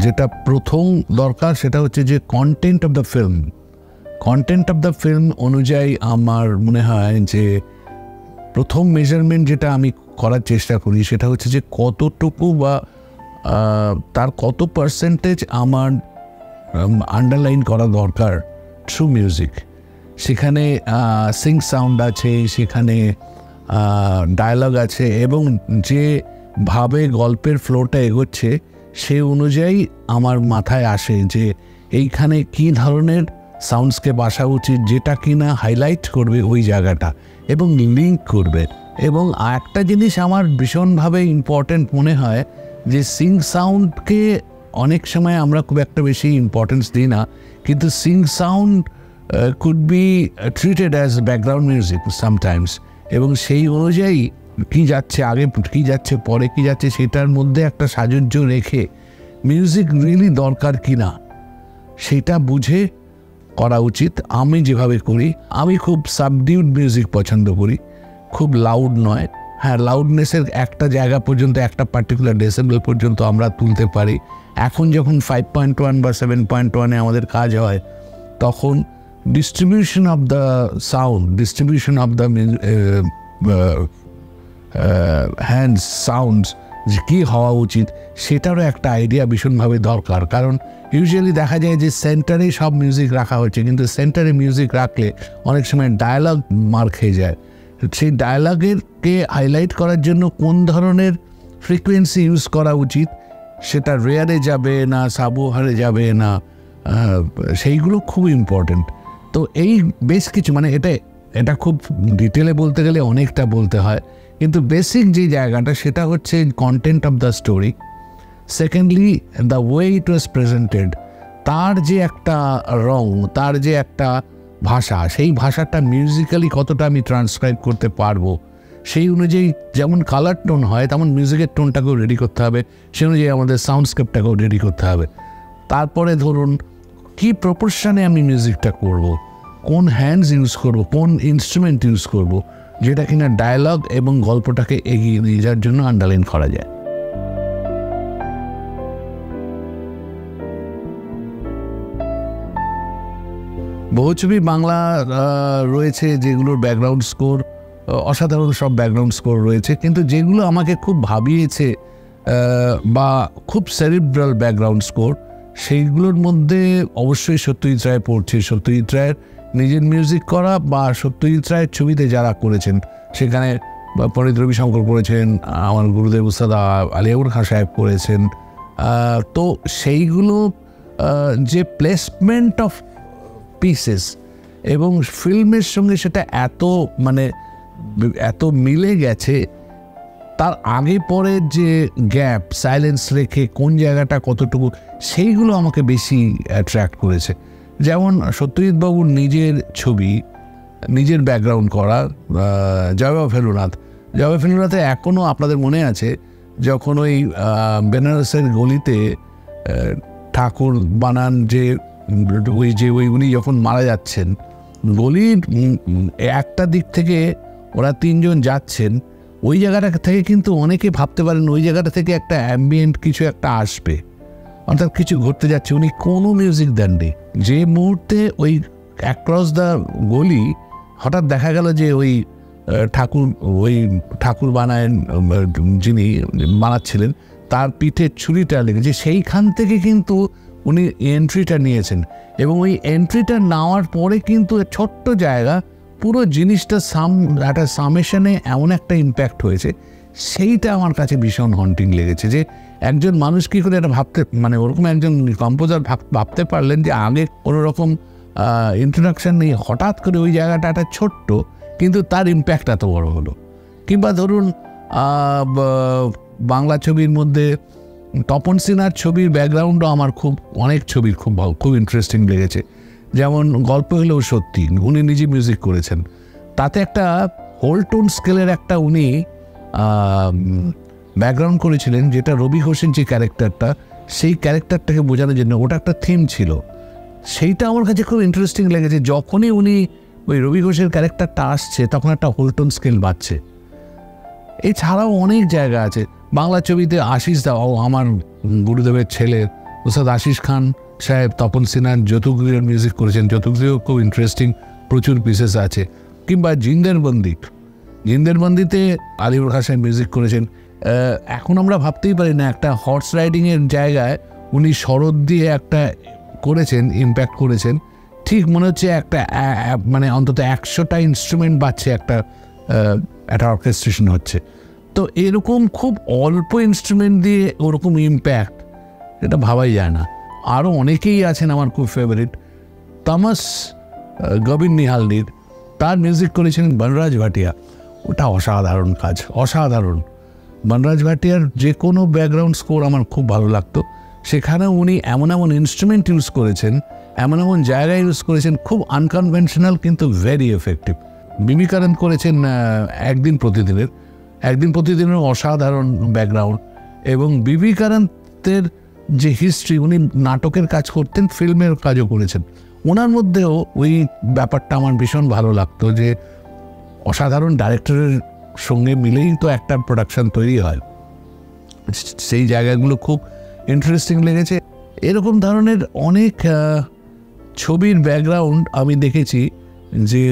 যেটা প্রথম দরকার সেটা হচ্ছে যে কন্টেন্ট অফ দ্য ফিল্ম অনুযায়ী আমার মনে হয় যে প্রথম মেজারমেন্ট যেটা আমি করার চেষ্টা করি সেটা হচ্ছে যে কতটুকু বা তার কত পার্সেন্টেজ আমার আন্ডারলাইন করা দরকার থ্রু মিউজিক। সেখানে সিং সাউন্ড আছে, সেখানে ডায়ালগ আছে, এবং যেভাবে গল্পের ফ্লোটা এগোচ্ছে সেই অনুযায়ী আমার মাথায় আসে যে এইখানে কী ধরনের সাউন্ডসকেপ আসা উচিত, যেটা কিনা হাইলাইট করবে ওই জায়গাটা এবং লিঙ্ক করবে। এবং একটা জিনিস আমার ভীষণভাবে ইম্পর্ট্যান্ট মনে হয় যে সিং সাউন্ডকে অনেক সময় আমরা খুব একটা বেশি ইম্পর্টেন্স দিই না, কিন্তু Singh sound could be treated as background music sometimes, এবং সেই অনুযায়ী কী যাচ্ছে আগে, কী যাচ্ছে পরে, কী যাচ্ছে সেটার মধ্যে একটা সাজুজ্য রেখে মিউজিক রিয়েলি দরকার কি না সেটা বুঝে করা উচিত। আমি যেভাবে করি, আমি খুব সাবডিউড মিউজিক পছন্দ করি, খুব লাউড নয়। হ্যাঁ, লাউডনেসের একটা জায়গা পর্যন্ত, একটা পার্টিকুলার ডেসিবেল পর্যন্ত আমরা তুলতে পারি। এখন যখন 5.1 বা 7.1-এ আমাদের কাজ হয়, তখন distribution of the sound, distribution of the hand sounds কী হওয়া উচিত সেটারও একটা আইডিয়া ভীষণভাবে দরকার। কারণ ইউজুয়ালি দেখা যায় যে সেন্টারে সব মিউজিক রাখা হচ্ছে, কিন্তু সেন্টারে মিউজিক রাখলে অনেক সময় ডায়ালগ মার খেয়ে যায়। সেই ডায়ালগেরকে হাইলাইট করার জন্য কোন ধরনের ফ্রিকোয়েন্সি ইউজ করা উচিত, সেটা রেয়ারে যাবে না সাবওয়ারে যাবে না, সেইগুলো খুব ইম্পর্টেন্ট। তো এই বেশ কিছু, মানে এটা খুব ডিটেলে বলতে গেলে অনেকটা বলতে হয়, কিন্তু বেসিক যে জায়গাটা সেটা হচ্ছে content of the story. Secondly, the way it was presented, তার যে একটা রং, তার যে একটা ভাষা, সেই ভাষাটা মিউজিক্যালি কতটা আমি ট্রান্সক্রাইব করতে পারবো, সেই অনুযায়ী যেমন কালার টোন হয় তেমন মিউজিকের টোনটাকেও রেডি করতে হবে, সেই অনুযায়ী আমাদের সাউন্ডস্কেপটাকেও রেডি করতে হবে। তারপরে ধরুন কী প্রপোর্শনে আমি মিউজিকটা করব, কোন হ্যান্ডস ইউজ করব, কোন ইনস্ট্রুমেন্ট ইউজ করব, যেটা কিনা ডায়ালগ এবং গল্পটাকে এগিয়ে নিয়ে যাওয়ার জন্য আন্ডারলাইন করা যায়। বহু ছবি বাংলা রয়েছে যেগুলোর ব্যাকগ্রাউন্ড স্কোর অসাধারণ, সব ব্যাকগ্রাউন্ড স্কোর রয়েছে, কিন্তু যেগুলো আমাকে খুব ভাবিয়েছে বা খুব সেরিব্রাল ব্যাকগ্রাউন্ড স্কোর, সেইগুলোর মধ্যে অবশ্যই সত্যজিৎ রায় পড়ছে। সত্যজিৎ রায়ের নিজের মিউজিক করা বা সত্যজিৎ রায়ের ছবিতে যারা করেছেন, সেখানে পণ্ডিত রবিশঙ্কর করেছেন, আমার গুরুদেব উস্তাদ আলী আকবর খান সাহেব করেছেন। তো সেইগুলো যে প্লেসমেন্ট অফ পিসেস এবং ফিল্মের সঙ্গে সেটা এত মিলে গেছে, তার আগে পরে যে গ্যাপ, সাইলেন্স রেখে কোন জায়গাটা কতটুকু, সেইগুলো আমাকে বেশি অ্যাট্রাক্ট করেছে। যেমন সত্যজিৎ বাবুর নিজের ছবি, নিজের ব্যাকগ্রাউন্ড করা জয়বাবা ফেলুনাথে এখনও আপনাদের মনে আছে যখন ওই বেনারসের গলিতে ঠাকুর বানান উনি যখন মারা যাচ্ছেন, গলির একটা দিক থেকে ওরা তিনজন যাচ্ছেন, ওই জায়গাটা থেকে কিন্তু অনেকে ভাবতে পারেন ওই জায়গাটা থেকে একটা অ্যাম্বিয়েন্ট কিছু একটা আসবে, অর্থাৎ কিছু ঘটতে যাচ্ছে। উনি কোনো মিউজিক দেননি। যে মুহূর্তে ওই অ্যাক্রস দ্য গলি হঠাৎ দেখা গেল যে ওই ঠাকুর যিনি বানাচ্ছিলেন তার পিঠে ছুরিটা লেগেছে, সেইখান থেকে কিন্তু উনি এন্ট্রিটা নিয়েছেন, এবং ওই এন্ট্রিটা নেওয়ার পরে কিন্তু ছোট্ট জায়গা পুরো জিনিসটা একটা সামেশনে এমন একটা ইম্প্যাক্ট হয়েছে, সেইটা আমার কাছে ভীষণ হন্টিং লেগেছে। যে একজন মানুষ কী করে এটা ভাবতে, ওরকম একজন কম্পোজার ভাবতে পারলেন যে আগে কোনো রকম ইন্ট্রোডাকশান নেই, হঠাৎ করে ওই জায়গাটা একটা ছোট্ট, কিন্তু তার ইম্প্যাক্ট এত বড় হলো। কিংবা ধরুন বাংলা ছবির মধ্যে তপন সিনহার ছবির ব্যাকগ্রাউন্ডও আমার অনেক ছবির খুব ইন্টারেস্টিং লেগেছে। যেমন গল্প হলেও সত্যি, উনি নিজে মিউজিক করেছেন, তাতে একটা হোল টোন স্কেলের একটা উনি ব্যাকগ্রাউন্ড করেছিলেন, যেটা রবি ঘোষের যে ক্যারেক্টারটা, সেই ক্যারেক্টারটাকে বোঝানোর জন্য ওটা একটা থিম ছিল। সেইটা আমার কাছে খুব ইন্টারেস্টিং লেগেছে। যখনই উনি ওই রবি ঘোষের ক্যারেক্টারটা আসছে তখন একটা হোল টোন স্কেল বাজছে। এছাড়াও অনেক জায়গা আছে বাংলা ছবিতে। আশিস দা, আমার গুরুদেবের ছেলে, ওস্তাদ আশিস খান সাহেব তপন সিনহার যৌতুকগৃহের মিউজিক করেছেন, যৌতুকগৃহ খুব ইন্টারেস্টিং, প্রচুর পিসেস আছে। কিংবা জিন্দেরবন্দিতে আলিবর খান সাহেব মিউজিক করেছেন। এখন আমরা ভাবতেই পারি না একটা হর্স রাইডিংয়ের জায়গায় উনি শরৎ দিয়ে একটা করেছেন, ইম্প্যাক্ট করেছেন। ঠিক মনে হচ্ছে একটা মানে অন্তত 100টা ইনস্ট্রুমেন্ট বাজছে, একটা অর্কেস্ট্রেশন হচ্ছে। তো এরকম খুব অল্প ইনস্ট্রুমেন্ট দিয়ে ওরকম ইম্প্যাক্ট, এটা ভাবাই যায় না। আরও অনেকেই আছেন আমার খুব ফেভারিট। তামাস গবিন নিহালনির, তার মিউজিক করেছেন বনরাজ ভাটিয়া। ওটা অসাধারণ কাজ, অসাধারণ। বনরাজ ভাটিয়ার যে কোনো ব্যাকগ্রাউন্ড স্কোর আমার খুব ভালো লাগতো। সেখানে উনি এমন এমন ইনস্ট্রুমেন্ট ইউজ করেছেন, এমন এমন জায়গায় ইউজ করেছেন, খুব আনকনভেনশনাল কিন্তু ভেরি এফেক্টিভ। বিবি কারণ করেছেন একদিন প্রতিদিনের অসাধারণ ব্যাকগ্রাউন্ড। এবং বিবি কারন্তের যে হিস্ট্রি, উনি নাটকের কাজ করতেন, ফিল্মের কাজও করেছেন। ওনার মধ্যেও ওই ব্যাপারটা আমার ভীষণ ভালো লাগতো যে অসাধারণ ডাইরেক্টরের সঙ্গে মিলেই তো একটা প্রোডাকশন তৈরি হয়। সেই জায়গাগুলো খুব ইন্টারেস্টিং লেগেছে। এরকম ধরনের অনেক ছবির ব্যাকগ্রাউন্ড আমি দেখেছি। যে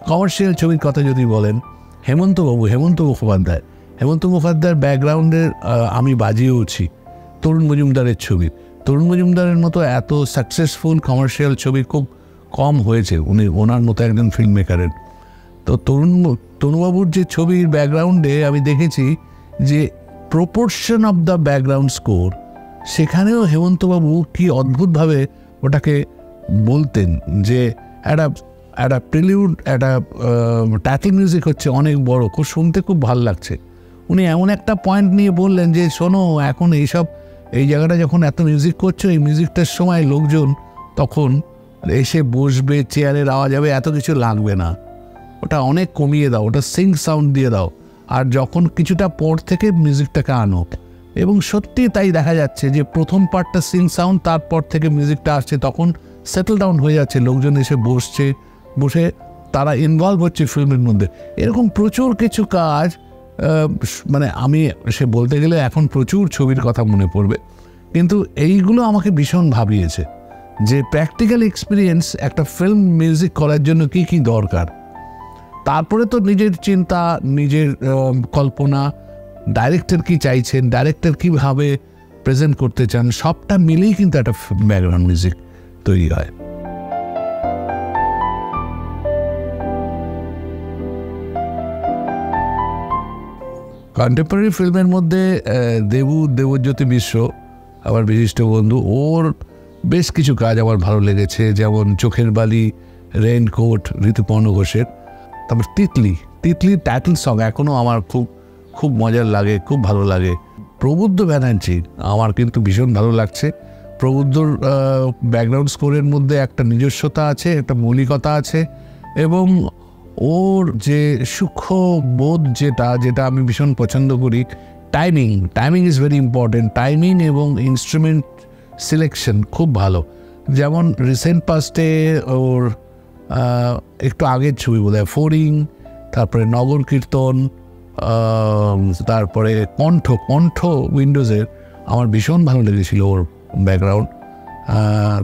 কমার্শিয়াল ছবির কথা যদি বলেন, হেমন্ত মুখোপাধ্যায়ের ব্যাকগ্রাউন্ডের আমি বাজিয়েওছি তরুণ মজুমদারের ছবি। তরুণ মজুমদারের মতো এত সাকসেসফুল কমার্শিয়াল ছবি খুব কম হয়েছে ওনার মতো একজন ফিল্ম মেকারের। তো তনুবাবুর যে ছবির ব্যাকগ্রাউন্ডে আমি দেখেছি যে proportion of the background score, সেখানেও হেমন্তবাবু কি অদ্ভুতভাবে ওটাকে বলতেন যে একটা প্রিলিউড, একটা টাইটেল মিউজিক হচ্ছে অনেক বড়, খুব শুনতে খুব ভালো লাগছে। উনি এমন একটা পয়েন্ট নিয়ে বললেন যে শোনো, এখন এই জায়গাটা যখন এত মিউজিক করছো, এই মিউজিকটার সময় লোকজন তখন এসে বসবে, চেয়ারের আওয়াজ হবে, এত কিছু লাগবে না, ওটা অনেক কমিয়ে দাও, ওটা সিং সাউন্ড দিয়ে দাও, আর যখন কিছুটা পর থেকে মিউজিকটাকে আনো। এবং সত্যি তাই দেখা যাচ্ছে যে প্রথম পার্টটা সিং সাউন্ড, তারপর থেকে মিউজিকটা আসছে, তখন সেটেল ডাউন হয়ে যাচ্ছে, লোকজন এসে বসে তারা ইনভলভ হচ্ছে ফিল্মের মধ্যে। এরকম প্রচুর কিছু কাজ, মানে আমি বলতে গেলে এখন প্রচুর ছবির কথা মনে পড়বে, কিন্তু এইগুলো আমাকে ভীষণ ভাবিয়েছে যে প্র্যাকটিক্যাল এক্সপিরিয়েন্স একটা ফিল্ম মিউজিক করার জন্য কি কি দরকার। তারপরে তো নিজের চিন্তা, নিজের কল্পনা, ডাইরেক্টর কি চাইছেন, ডাইরেক্টর কীভাবে প্রেজেন্ট করতে চান, সবটা মিলেই কিন্তু একটা ব্যাকগ্রাউন্ড মিউজিক তৈরি হয়। কন্টেম্পোরারি ফিল্মের মধ্যে দেবজ্যোতি মিশ্র আমার বিশিষ্ট বন্ধু, ওর বেশ কিছু কাজ আমার ভালো লেগেছে, যেমন চোখের বালি, রেইনকোট ঋতুপর্ণ ঘোষের। তারপর তিতলির টাইটেল সং এখনও আমার খুব মজার লাগে, খুব ভালো লাগে। প্রবুদ্ধ ব্যানার্জি আমার কিন্তু ভীষণ ভালো লাগছে। প্রবুদ্ধর ব্যাকগ্রাউন্ড স্কোরের মধ্যে একটা নিজস্বতা আছে, একটা মৌলিকতা আছে, এবং ওর যে সূক্ষ্ম বোধ যেটা আমি ভীষণ পছন্দ করি। Timing is very important. Timing এবং ইনস্ট্রুমেন্ট সিলেকশন খুব ভালো। যেমন রিসেন্ট পাস্টে ওর একটু আগের ছবি বোধহয় ফড়িং, তারপরে নগর কীর্তন, তারপরে কণ্ঠ উইন্ডোজের আমার ভীষণ ভালো লেগেছিল ওর ব্যাকগ্রাউন্ড।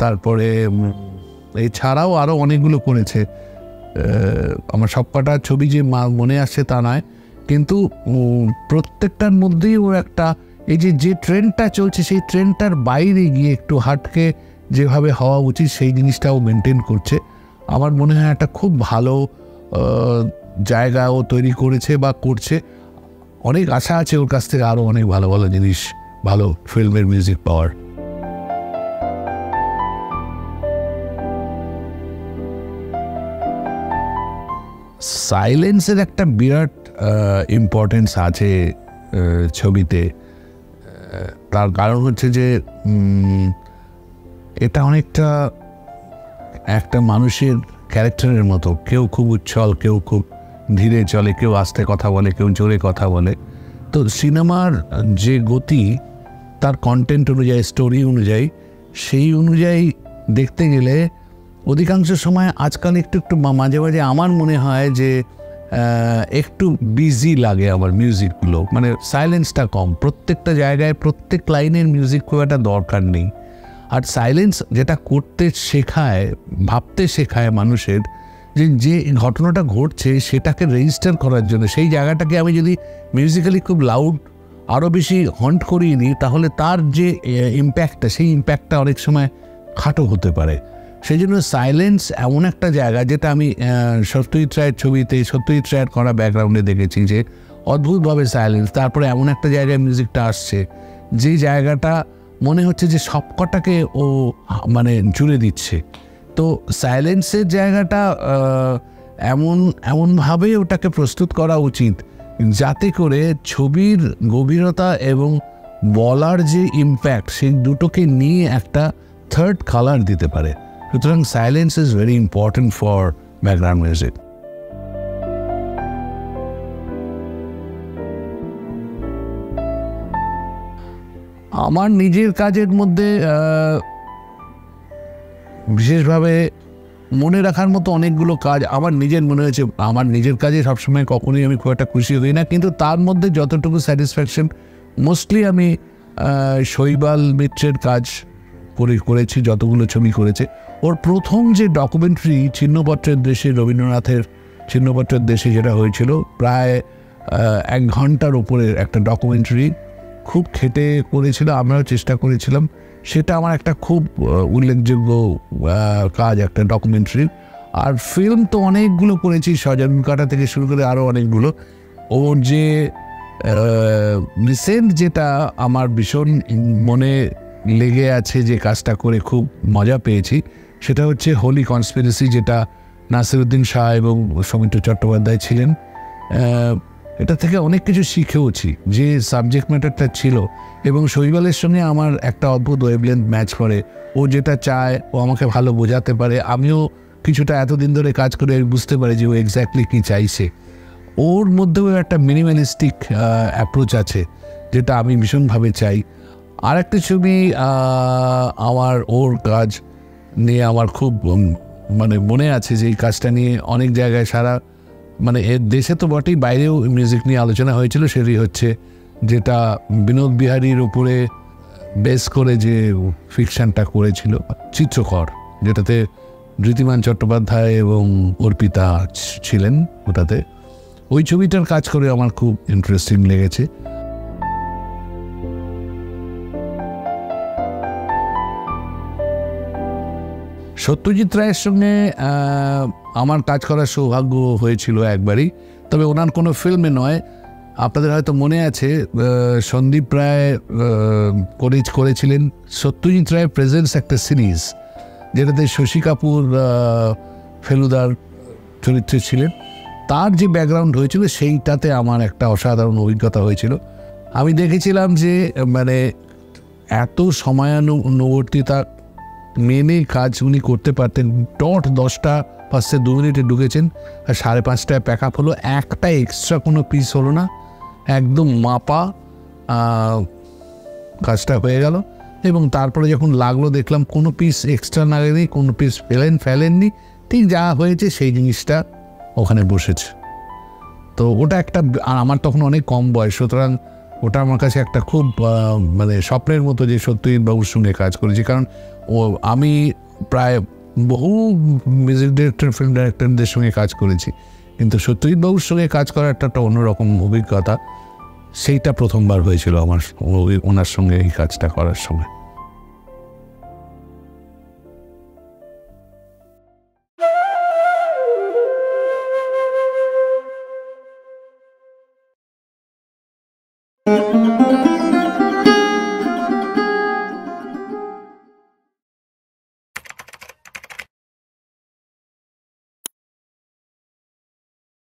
তারপরে এছাড়াও আরও অনেকগুলো করেছে, আমার সবকটা ছবি যে মনে আসছে তা নয়, কিন্তু প্রত্যেকটার মধ্যেই ও একটা এই যে ট্রেন্ডটা চলছে, সেই ট্রেন্ডটার বাইরে গিয়ে একটু হাটকে যেভাবে হওয়া উচিত সেই জিনিসটাও মেনটেন করছে। আমার মনে হয় একটা খুব ভালো জায়গা ও তৈরি করেছে বা করছে। অনেক আশা আছে ওর কাছ থেকে আরও অনেক ভালো ভালো জিনিস, ভালো ফিল্মের মিউজিক পাওয়ার। সাইলেন্সের একটা বিরাট ইম্পর্টেন্স আছে ছবিতে। তার কারণ হচ্ছে যে এটা অনেকটা একটা মানুষের ক্যারেক্টারের মতো, কেউ খুব উচ্ছল, কেউ খুব ধীরে চলে, কেউ আস্তে কথা বলে, কেউ জোরে কথা বলে। তো সিনেমার যে গতি তার কন্টেন্ট অনুযায়ী, স্টোরি অনুযায়ী, সেই অনুযায়ী দেখতে গেলে অধিকাংশ সময় আজকাল একটু মাঝে মাঝে আমার মনে হয় যে একটু বিজি লাগে আমার মিউজিকগুলো, মানে সাইলেন্সটা কম, প্রত্যেকটা জায়গায় প্রত্যেক লাইনের মিউজিক খুব একটা দরকার নেই। আর সাইলেন্স যেটা করতে শেখায়, ভাবতে শেখায় মানুষের, যে ঘটনাটা ঘটছে সেটাকে রেজিস্টার করার জন্য, সেই জায়গাটাকে আমি যদি মিউজিক্যালি খুব লাউড আরও বেশি হন্ট করিয়ে নিই, তাহলে তার যে ইম্প্যাক্টটা, সেই ইম্প্যাক্টটা অনেক সময় খাটো হতে পারে। সেই জন্য সাইলেন্স এমন একটা জায়গা, যেটা আমি সত্যজিৎ রায়ের ছবিতে, সত্যজিৎ রায়ের করা ব্যাকগ্রাউন্ডে দেখেছি, যে অদ্ভুতভাবে সাইলেন্স, তারপরে এমন একটা জায়গায় মিউজিকটা আসছে যে জায়গাটা মনে হচ্ছে যে সবকটাকে ও মানে জুড়ে দিচ্ছে। তো সাইলেন্সের জায়গাটা এমনভাবে ওটাকে প্রস্তুত করা উচিত যাতে করে ছবির গভীরতা এবং বলার যে ইম্প্যাক্ট, সেই দুটোকে নিয়ে একটা থার্ড কালার দিতে পারে। সুতরাং silence is very important for background music. আমার নিজের কাজের মধ্যে বিশেষভাবে মনে রাখার মতো অনেকগুলো কাজ আমার নিজের মনে হয়েছে। আমার নিজের কাজে সবসময় কখনোই আমি খুব একটা খুশি হই না, কিন্তু তার মধ্যে যতটুকু স্যাটিসফ্যাকশন, মোস্টলি আমি শৈবাল মিত্রের কাজ করেছি, যতগুলো ছবি করেছে। ওর প্রথম যে ডকুমেন্টারি ছিন্নপত্রের দেশে, রবীন্দ্রনাথের ছিন্নপত্রের দেশে যেটা হয়েছিল, প্রায় 1 ঘন্টার উপরের একটা ডকুমেন্টারি, খুব খেটে করেছিল, আমরাও চেষ্টা করেছিলাম। সেটা আমার একটা খুব উল্লেখযোগ্য কাজ, একটা ডকুমেন্টারি। আর ফিল্ম তো অনেকগুলো করেছি, সজারুল থেকে শুরু করে আরও অনেকগুলো। ওর যে রিসেন্ট যেটা আমার ভীষণ মনে লেগে আছে, যে কাজটা করে খুব মজা পেয়েছি, সেটা হচ্ছে হোলি কনস্পিরেসি, যেটা নাসিরুদ্দিন শাহ এবং সৌমিত্র চট্টোপাধ্যায় ছিলেন। এটা থেকে অনেক কিছু শিখেওছি, যে সাবজেক্ট ম্যাটারটা ছিল, এবং শৈবালের সঙ্গে আমার একটা অদ্ভুত ওয়েভলেন্থ ম্যাচ করে। ও যেটা চায় ও আমাকে ভালো বোঝাতে পারে, আমিও কিছুটা এতদিন ধরে কাজ করে বুঝতে পারি যে ও এক্স্যাক্টলি কী চাইছে। ওর মধ্যেও একটা মিনিমালিস্টিক অ্যাপ্রোচ আছে, যেটা আমি ভীষণভাবে চাই। আর একটা ছবি আমার, ওর কাজ নিয়ে আমার খুব মানে মনে আছে, যে এই কাজটা নিয়ে অনেক জায়গায় সারা মানে এর দেশে তো বটেই, বাইরেও মিউজিক নিয়ে আলোচনা হয়েছিল। সেটি হচ্ছে যেটা বিনোদ বিহারীর উপরে বেস করে যে ফিকশনটা করেছিল, চিত্রকর, যেটাতে ঋতিমান চট্টোপাধ্যায় এবং অর্পিতা ছিলেন ওটাতে। ওই ছবিটার কাজ করে আমার খুব ইন্টারেস্টিং লেগেছে। সত্যজিৎ রায়ের সঙ্গে আমার কাজ করার সৌভাগ্য হয়েছিল একবারই, তবে ওনার কোনো ফিল্মে নয়। আপনাদের হয়তো মনে আছে, সন্দীপ রায় করেছিলেন সত্যজিৎ রায় প্রেজেন্স, একটা সিরিজ, যেটাতে শশী কাপুর ফেলুদার চরিত্রে ছিলেন। তার যে ব্যাকগ্রাউন্ড হয়েছিল, সেইটাতে আমার একটা অসাধারণ অভিজ্ঞতা হয়েছিল। আমি দেখেছিলাম যে মানে এত সময়ানুবর্তিতা মেনে কাজ উনি করতে পারতেন। 10টা 5-2 মিনিটে ঢুকেছেন, আর 5:30টায় প্যাক আপ হলো, একটা এক্সট্রা কোনো পিস হলো না, একদম মাপা কাজটা হয়ে গেল। এবং তারপরে যখন লাগলো দেখলাম কোনো পিস এক্সট্রা লাগেনি, কোনো পিস ফেলেননি, ঠিক যা হয়েছে সেই জিনিসটা ওখানে বসেছে। তো ওটা একটা, আর আমার তখন অনেক কম বয়স, সুতরাং ওটা আমার কাছে একটা খুব মানে স্বপ্নের মতো, যে সত্যজিৎ বাবুর সঙ্গে কাজ করেছি। কারণ আমি প্রায় বহু মিউজিক ডিরেক্টর, ফিল্ম ডাইরেক্টরদের সঙ্গে কাজ করেছি, কিন্তু সত্যজিৎ বাবুর সঙ্গে কাজ করার একটা অন্যরকম অভিজ্ঞতা, সেইটা প্রথমবার হয়েছিল আমার ওনার সঙ্গে এই কাজটা করার সময়।